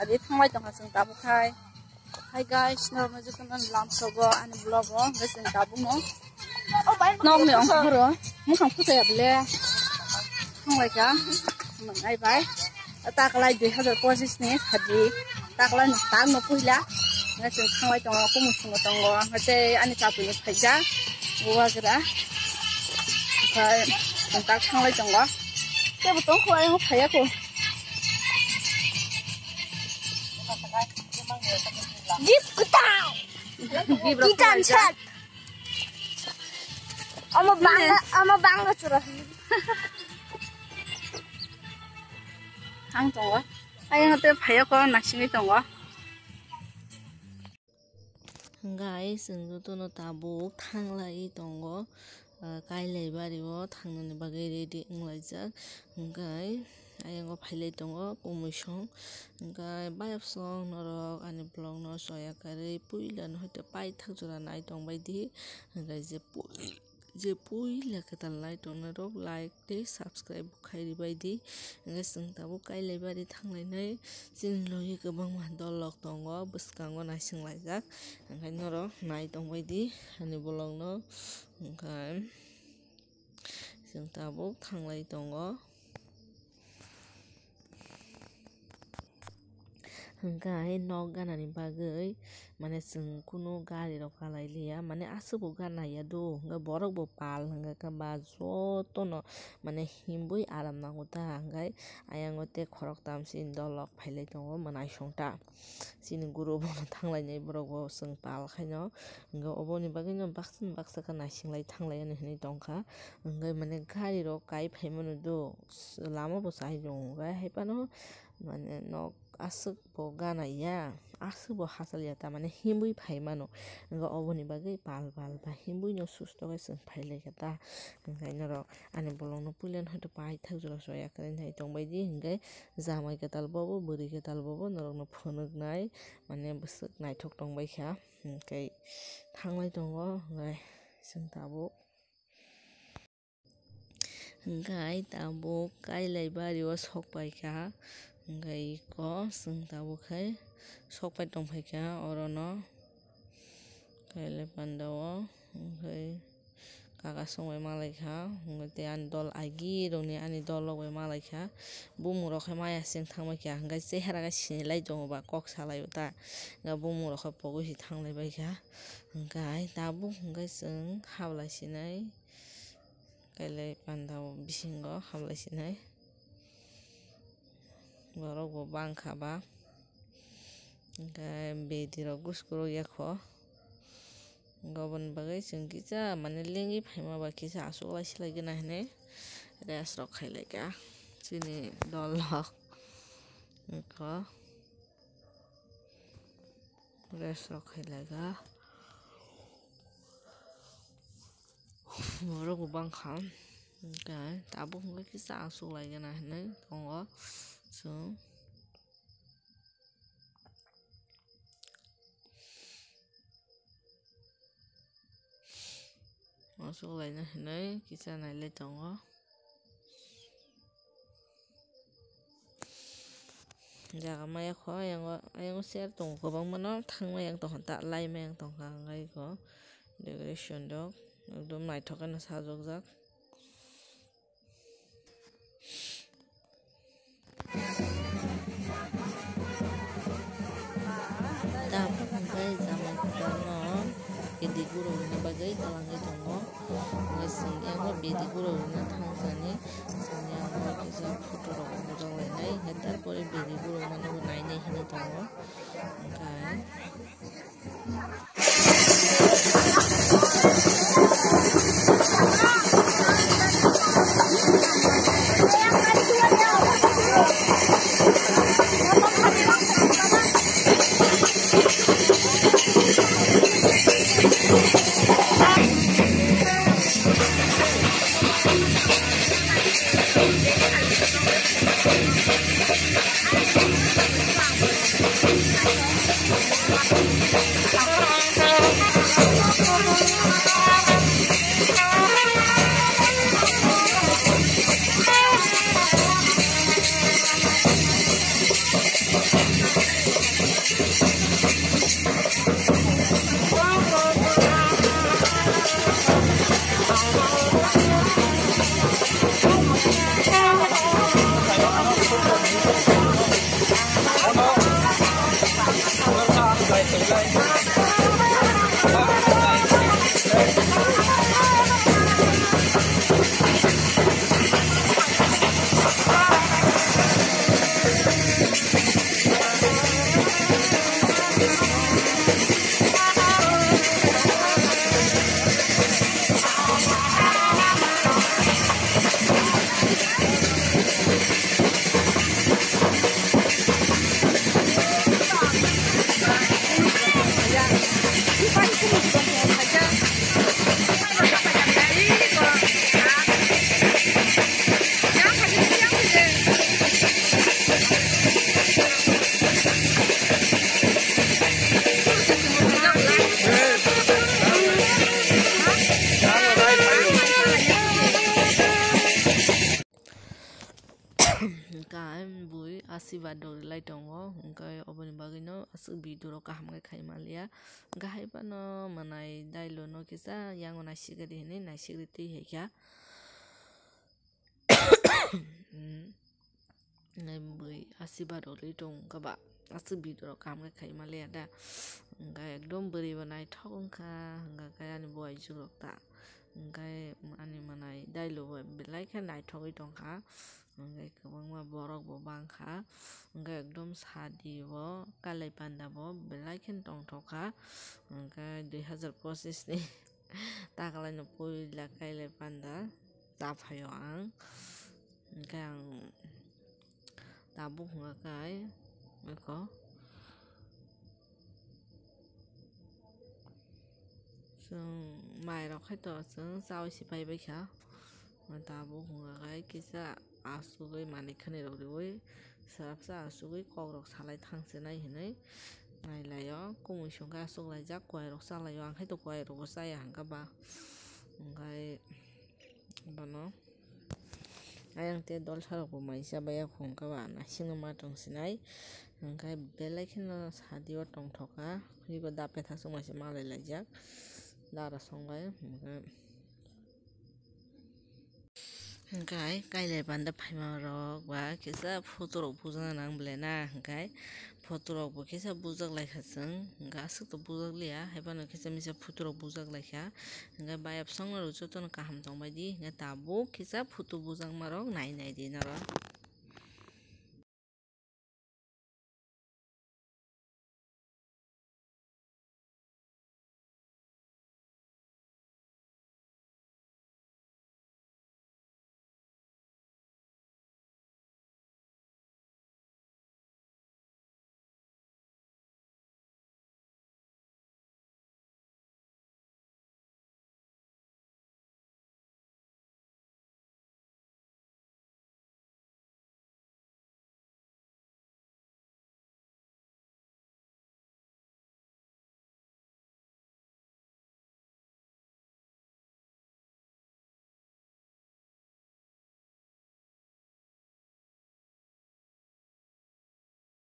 adi thanglai tong hasung tabu khai. Hi guys, normal jukun an lam sogo ani vlogo geseng tabu mo. Nok me ong horo, mu khang pusa ya ble. Thanglai ka, mengai bai. Ta kalai 2025 ni hadi. Ta kalai tang no puila. Ngaseng thanglai tong ko musung tong go. Ngate ani tabu ni phaja. Gua gra. Khai tak thanglai tong go. Ke butong ko ai ngo phaya ko. Jeep kutang. Kita chat. Ama bangga curah. Hang tongwa. Ayo ngate phaya ko naksini tongwa. Guys, to no tabu thanglai tongo. Kai leibariwo thangnani bagai ready nglaijak. Guys, ayango phailai tongo commission. Guys, bayapsong norok ani blog no soya kare puila no hoite pai thakjura nai tongbaidi. Guys, je puila katal lai tonarok like te subscribe khairi baidi. Guys, tabo kai leibari thanglai nai sin lohi gobang ma dolok tongo buskango naising laijak. Angkai norok nai tongbaidi ani blog no. Okay. Sing tabuk thanglai tongo. Hingkai nok ganani bagai mane sing kuno gari rok kalai liya mane asubo ganaya do hingga borok bo pal hingga ka ba joto no mane himbui aram nanguta hinggai ayango te khorok tamsin dolok phailai tongo manai songta sini guru bo thanglai nei borok bo sing pal khaino hingga oboni bagai no baksin baksa ka naisinglai thanglai ani hinui tongkha hinggai mane gari rok kai phaimano do lama bo sai jong gai haipano mane nok asuk bo ganaya asuk bo hasalya ta mane himbui phaimano hingga oboni bagai pal ba himbui no susto ga sing phailai kata hinggai norok ani bolong no puilen hoto pai thakjura soya karen hai tongbaidi hinggai jamai katal bobo buri katal bobo norok no phunuk nai mane busuk naithok tongbai kha hingkai thanglai tongo hinggai sing tabo hinggai tabo kai leibari o sokpai kha hinggai ko sing tabo khai sokpai tongpai kha orono kaile pandao hinggai kaka songbai malai kha hinggai te ani dol agi roni ani dol logbai malai kha bumung rok khai maya sing thangbai kha hinggai chehara ga sinilai tongo ba kok salai ta hingga bumung rok khai pogoi si thanglai bai kha hinggai tabo hinggai sing hablai sinai kaile pandao bisingo hablai sinai borok bo bangkha ba hinggai bedi rok guskuro yakho gobon bagai sing kisa mane lengi phaima ba kisa asuklai silai gana hine res rok khailai ka sini dolok ko res rok khailai ka borok bo bangkha hinggai tabo hinggai kisa asuklai gana hine tongo so masuk lainnya ini kita naik tongo jaga maya kho yang share tong ko bang mano thang yang tong ta lai yang tong ka ngai ko decoration dok ekdom naithokan sajok jak tabo hinggai jamai kutano bedi guru ni bagai talangai tongo ngasing yang bedi guru ni thangsani yang kisa foto rok mojong lainai hetar pore bedi guru mane nainai hini tongo kai Kai bui asiba dori lai tongo kai oboni bagino asuk biduro kaham kai khai malia gahai pano manai dailo no kisa yango nasigri hini nasigri ti hekya ngai bui asiba dori tong kaba asuk biduro kaham kai khai malia da ngai ekdom beri banai thong ka ngai kai ani boi jurok ta ngai ani manai dailo boi belai kha nai thogi tong ka ngai kwbangma borok bo bangkha ngai ekdom sadi bo kalai panda bo belai khe tongthoka ngai 2025 ni taklai no puila kalai panda chaphaio ang ngai ang tabuk hwnga kai eko जों माइरं खायथ' जों चाव सिफाय बायखा दाबो हंगाखाय किसा आसुगै माने खोनाय रगै साबसा आसुगै कग्रक सालाय थांसो नायहनै नायलायो कमिसंखा आसुगलायजा कयरक सालायो आंखायथ' कयरकबो जाया हांगाबा ओमफ्राय बनो आयंते दल सारकबो माइसा बाया खंगाबा नासिनो मा दंसिनाय ओमफ्राय बेलायखिनो सादियाव दंथ'का हिबो दापे थासो माइसा मालाय लायजाक दारा संबाय ओमफ्राय गायलाय बान्दा फाइमारक बा किसा फटरक बुजाना नांब्लेना ओमफ्राय फटरकबो किसा बुजाक लायखाजों गासैथ' बुजाकलिया हायबानो किसा मिसा फटरक बुजाक लायखा ओमफ्राय बायाब संनार जतन काहाम दंबायदि ओमफ्राय दाबो किसा फट' बुजाक मारक नाय दिन आरो